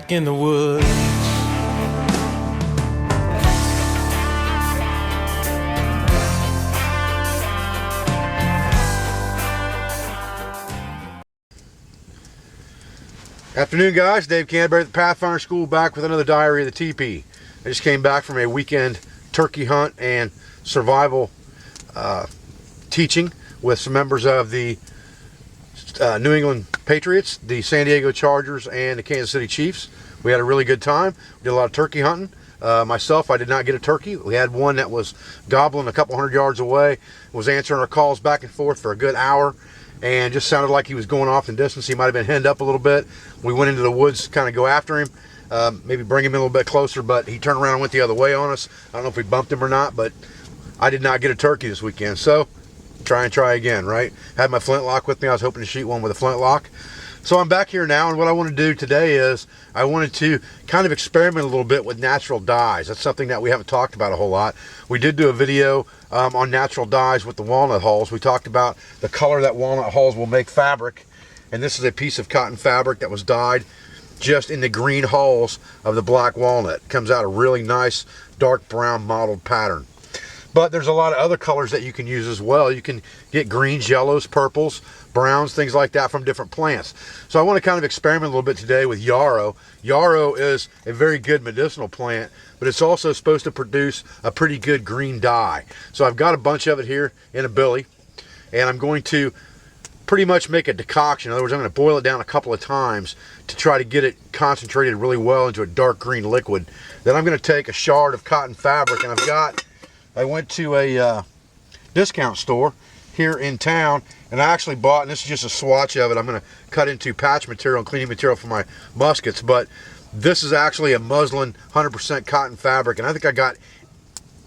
back in the woods. Afternoon, guys. Dave Canterbury at the Pathfinder School, back with another diary of the Tipi. I just came back from a weekend turkey hunt and survival teaching with some members of the New England Patriots, the San Diego Chargers, and the Kansas City Chiefs. We had a really good time. We did a lot of turkey hunting. Myself, I did not get a turkey. We had one that was gobbling a couple hundred yards away, was answering our calls back and forth for a good hour, and just sounded like he was going off in distance. He might have been henned up a little bit. We went into the woods to kind of go after him, maybe bring him in a little bit closer, but he turned around and went the other way on us. I don't know if we bumped him or not, but I did not get a turkey this weekend, so try again, right? Had my flintlock with me. I was hoping to shoot one with a flintlock. So I'm back here now, and what I want to do today is I wanted to kind of experiment a little bit with natural dyes. That's something that we haven't talked about a whole lot. We did do a video on natural dyes with the walnut hulls. We talked about the color that walnut hulls will make fabric, and this is a piece of cotton fabric that was dyed just in the green hulls of the black walnut. It comes out a really nice dark brown mottled pattern. But there's a lot of other colors that you can use as well. You can get greens, yellows, purples, browns, things like that from different plants. So I want to kind of experiment a little bit today with yarrow. Yarrow is a very good medicinal plant, but it's also supposed to produce a pretty good green dye. So I've got a bunch of it here in a billy, and I'm going to pretty much make a decoction. In other words, I'm going to boil it down a couple of times to try to get it concentrated really well into a dark green liquid. Then I'm going to take a shard of cotton fabric, and I went to a discount store here in town, and I actually bought, and this is just a swatch of it. I'm going to cut into patch material and cleaning material for my muskets, but this is actually a muslin 100% cotton fabric, and I think I got,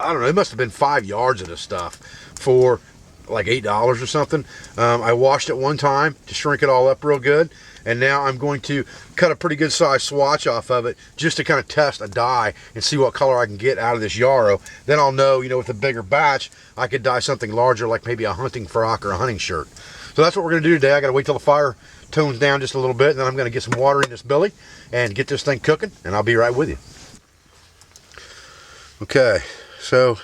I don't know, it must have been 5 yards of this stuff for like $8 or something. I washed it one time to shrink it all up real good, and now I'm going to cut a pretty good size swatch off of it just to kind of test a dye and see what color I can get out of this yarrow. Then I'll know, you know, with a bigger batch, I could dye something larger, like maybe a hunting frock or a hunting shirt. So that's what we're going to do today. I got to wait till the fire tones down just a little bit, and then I'm going to get some water in this billy and get this thing cooking, and I'll be right with you. Okay, so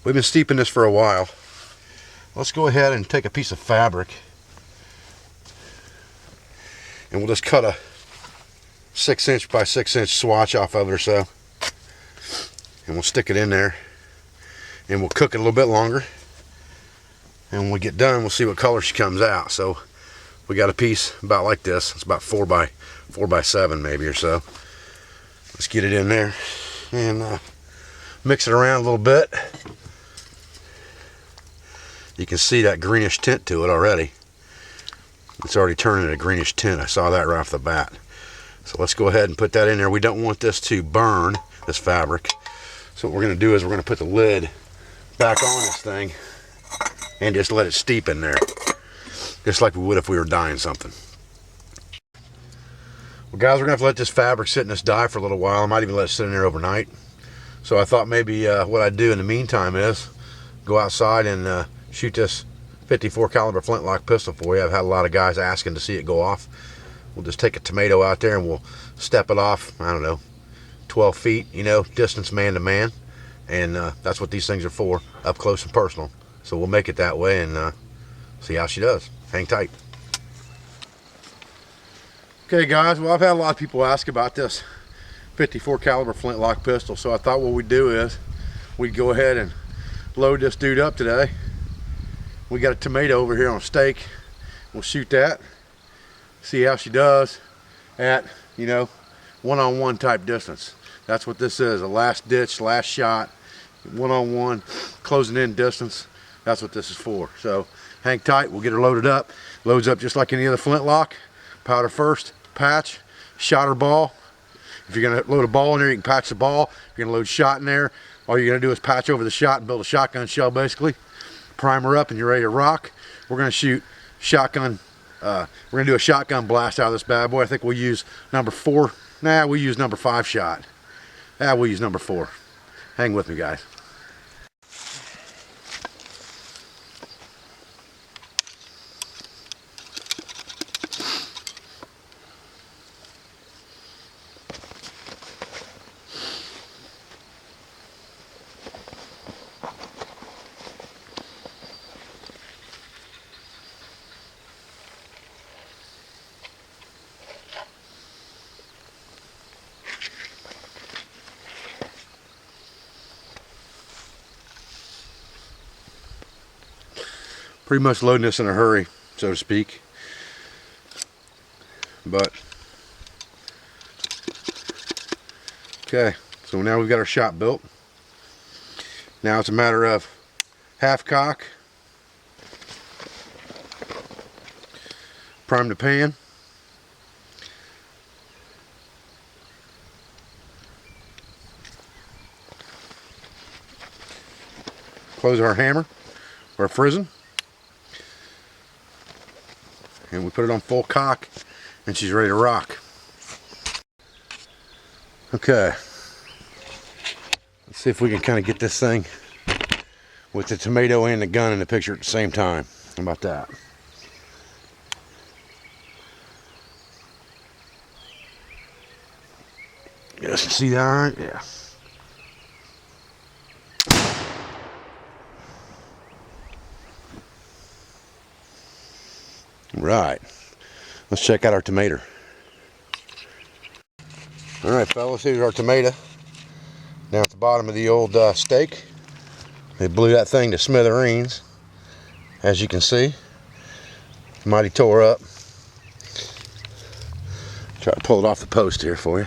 we've been steeping this for a while. Let's go ahead and take a piece of fabric, and we'll just cut a 6-inch by 6-inch swatch off of it or so, and we'll stick it in there, and we'll cook it a little bit longer, and when we get done, we'll see what color she comes out. So we got a piece about like this. It's about 4 by 7 maybe or so. Let's get it in there and mix it around a little bit. You can see that greenish tint to it already. It's already turning a greenish tint. I saw that right off the bat. So let's go ahead and put that in there. We don't want this to burn, this fabric. So what we're going to do is we're going to put the lid back on this thing and just let it steep in there, just like we would if we were dyeing something. Well, guys, we're going to have to let this fabric sit in this dye for a little while. I might even let it sit in there overnight. So I thought maybe what I'd do in the meantime is go outside and shoot this 54 caliber flintlock pistol for you. I've had a lot of guys asking to see it go off. We'll just take a tomato out there and we'll step it off, I don't know, 12 feet, you know, distance man to man. And that's what these things are for, up close and personal. So we'll make it that way and see how she does. Hang tight. Okay, guys, well, I've had a lot of people ask about this 54 caliber flintlock pistol. So I thought what we'd do is we'd go ahead and load this dude up today. We got a tomato over here on a stake. We'll shoot that, see how she does at, you know, one-on-one type distance. That's what this is, a last ditch, last shot, one-on-one, closing in distance. That's what this is for. So hang tight, we'll get her loaded up. Loads up just like any other flintlock. Powder first, patch, shot or ball. If you're gonna load a ball in there, you can patch the ball. If you're gonna load shot in there, all you're gonna do is patch over the shot and build a shotgun shell basically. Primer up and you're ready to rock. We're gonna shoot shotgun, we're gonna do a shotgun blast out of this bad boy. I think we'll use number 4. Nah, we'll use number 5 shot. We'll use number 4. Hang with me, guys. pretty much loading this in a hurry, so to speak. But okay, so now we've got our shop built. Now it's a matter of half cock, prime the pan, close our hammer, our frizzen, and we put it on full cock, and she's ready to rock. Okay, let's see if we can kind of get this thing with the tomato and the gun in the picture at the same time. How about that? Yes, see that all right? Yeah. Right. Let's check out our tomato. All right, fellas, here's our tomato. Now at the bottom of the old steak. They blew that thing to smithereens, as you can see. Mighty tore up. Try to pull it off the post here for you.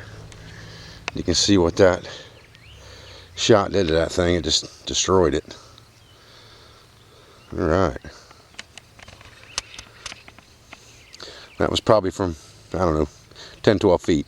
You can see what that shot did to that thing. It just destroyed it. All right. That was probably from, I don't know, 10, 12 feet.